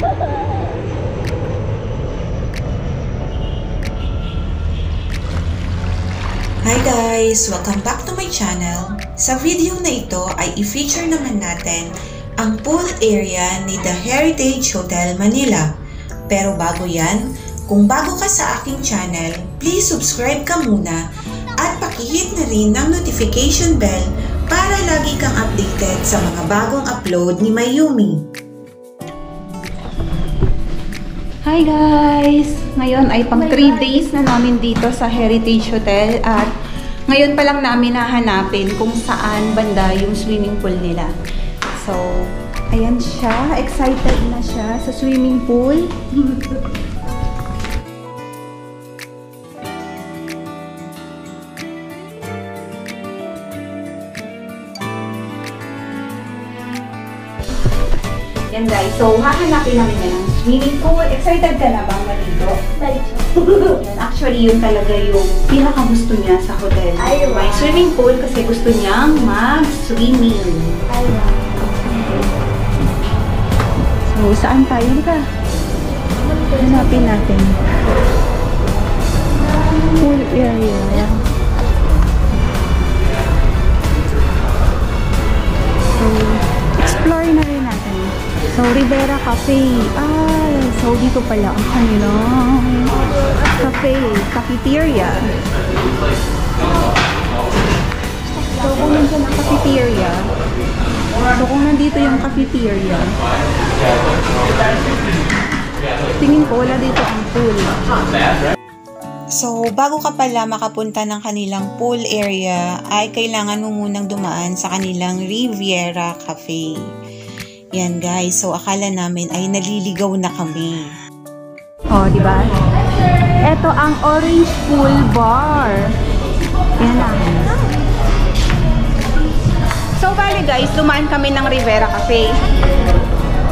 Hi guys! Welcome back to my channel. Sa video na ito ay i-feature naman natin ang pool area ni The Heritage Hotel Manila. Pero bago yan, kung bago ka sa aking channel, please subscribe ka muna at pakihit na rin ng notification bell para lagi kang updated sa mga bagong upload ni Mayumi. Hi guys! Ngayon ay pang 3 days na namin dito sa Heritage Hotel at ngayon pa lang namin nahanapin kung saan banda yung swimming pool nila. So, ayan siya. Excited na siya sa swimming pool. Yan guys, so hahanapin namin yan ang swimming pool. Excited ka na bang maligo? Yan, actually yun talaga yung pinakagusto niya sa hotel. May swimming pool kasi gusto niyang mag-swimming. So saan tayo ka? Hanapin natin. Pool area. So explore na rin natin. So, Rivera Cafe. So dito pala ang kanilang cafe, cafeteria. So, kung nandiyan ang cafeteria, kung nandito yung cafeteria, tingin ko wala dito ang pool. So, bago ka pala makapunta ng kanilang pool area, ay kailangan mo munang dumaan sa kanilang Riviera Cafe. Yan guys, so akala namin ay naliligaw na kami. Oh, di ba? Ito ang Orange Pool Bar. Yan lang. So, bali guys, dumaan kami ng Rivera Cafe.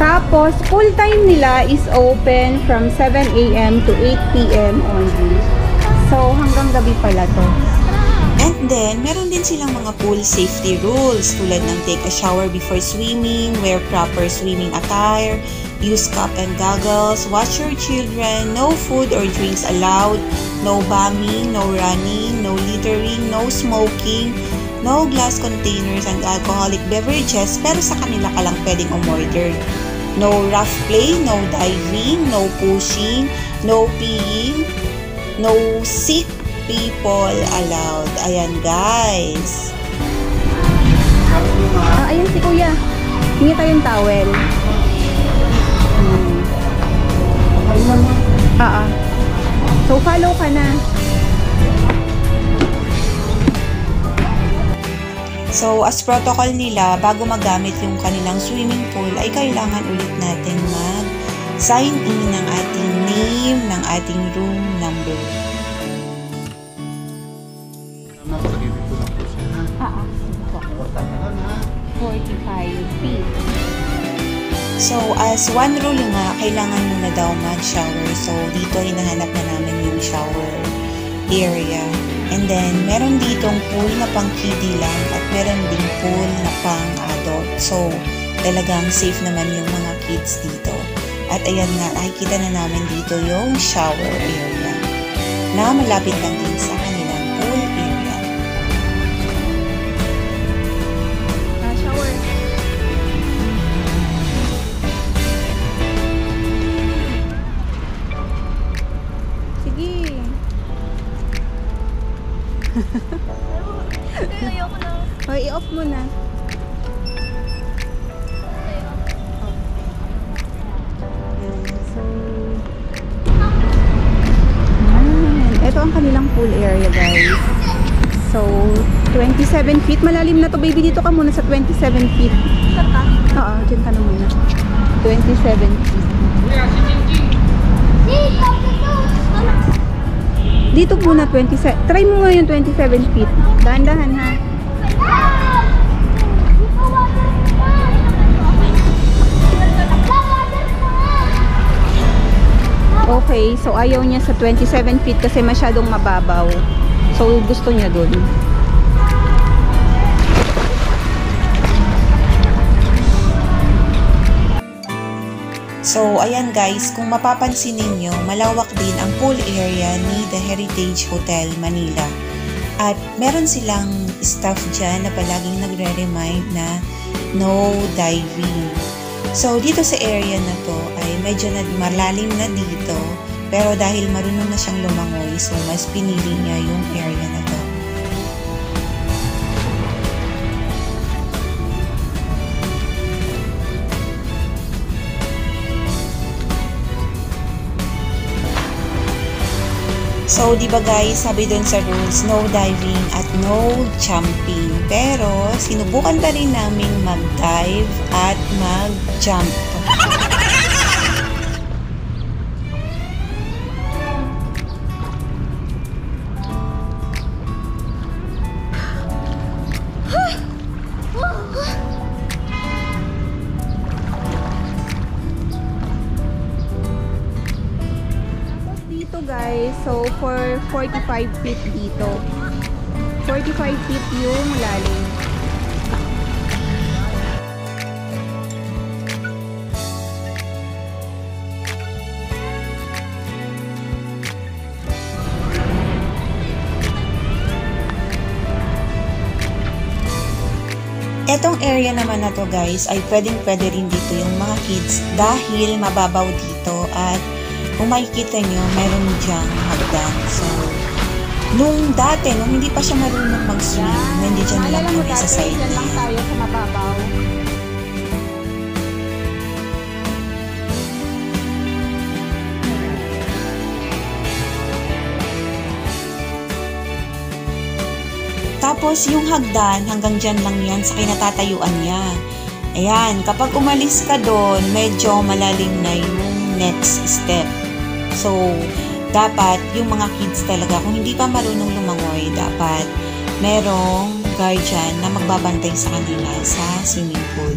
Tapos, pool time nila is open from 7 AM to 8 PM only. So, hanggang gabi pala to. And then, meron din silang mga pool safety rules tulad ng take a shower before swimming, wear proper swimming attire, use cup and goggles, watch your children, no food or drinks allowed, no bumming, no running, no littering, no smoking, no glass containers and alcoholic beverages pero sa kanila ka lang pwedeng umorder. No rough play, no diving, no pushing, no peeing, no sick people allowed. Ayan guys. Ayan si kuya. Hingi tayong towel. So follow ka na. So as protocol nila, bago magamit yung kanilang swimming pool ay kailangan ulit natin mag-sign in ng ating name, ng ating room number. 45 feet. So, as one rule nga, kailangan muna daw mag-shower. So, dito hinahanap na namin yung shower area. And then, meron ditong pool na pang kiddie lang at meron ding pool na pang adult. So, talagang safe naman yung mga kids dito. At ayan nga, nakikita na namin dito yung shower area na malapit lang din sa kanilang pool area. O, i-off mo na. So, ito ang kanilang pool area guys. So, 27 feet. Malalim na to baby. Dito ka muna sa 27 feet. Oo, dyan ka na muna. 27 feet. Dito muna 27. Try mo nga yung 27 feet. Dahan-dahan ha. Okay, so ayaw niya sa 27 feet kasi masyadong mababaw. So gusto niya dun. So, ayan guys, kung mapapansin ninyo, malawak din ang pool area ni The Heritage Hotel, Manila. At meron silang staff dyan na palaging nagre-remind na no diving. So, dito sa area na to ay medyo malalim na dito. Pero dahil marunong na siyang lumangoy, so mas pinili niya yung area na to. So, di ba guys, sabi doon sa rules, no diving at no jumping. Pero, sinubukan pa rin naming mag-dive at mag-jump. Guys, so for 45 feet dito. 45 feet yung lalim. Etong area naman na to guys ay pwedeng-pwede rin dito yung mga kids dahil mababaw dito at kung makikita nyo, meron dyang hagdan. So, nung dati, nung hindi pa siya marunong mag-swim, nandiyan lang kami sa side na lang tayo sa mababaw. Tapos, yung hagdan, hanggang dyan lang yan sa kinatatayuan niya. Ayan, kapag umalis ka doon, medyo malalim na yung next step. So, dapat yung mga kids talaga, kung hindi pa marunong lumangoy, dapat merong guardian na magbabantay sa kanila sa swimming pool.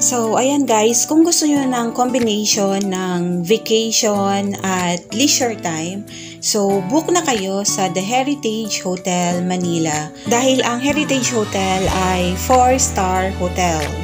So, ayan guys, kung gusto nyo ng combination ng vacation at leisure time, so book na kayo sa The Heritage Hotel Manila. Dahil ang Heritage Hotel ay 4-star hotel.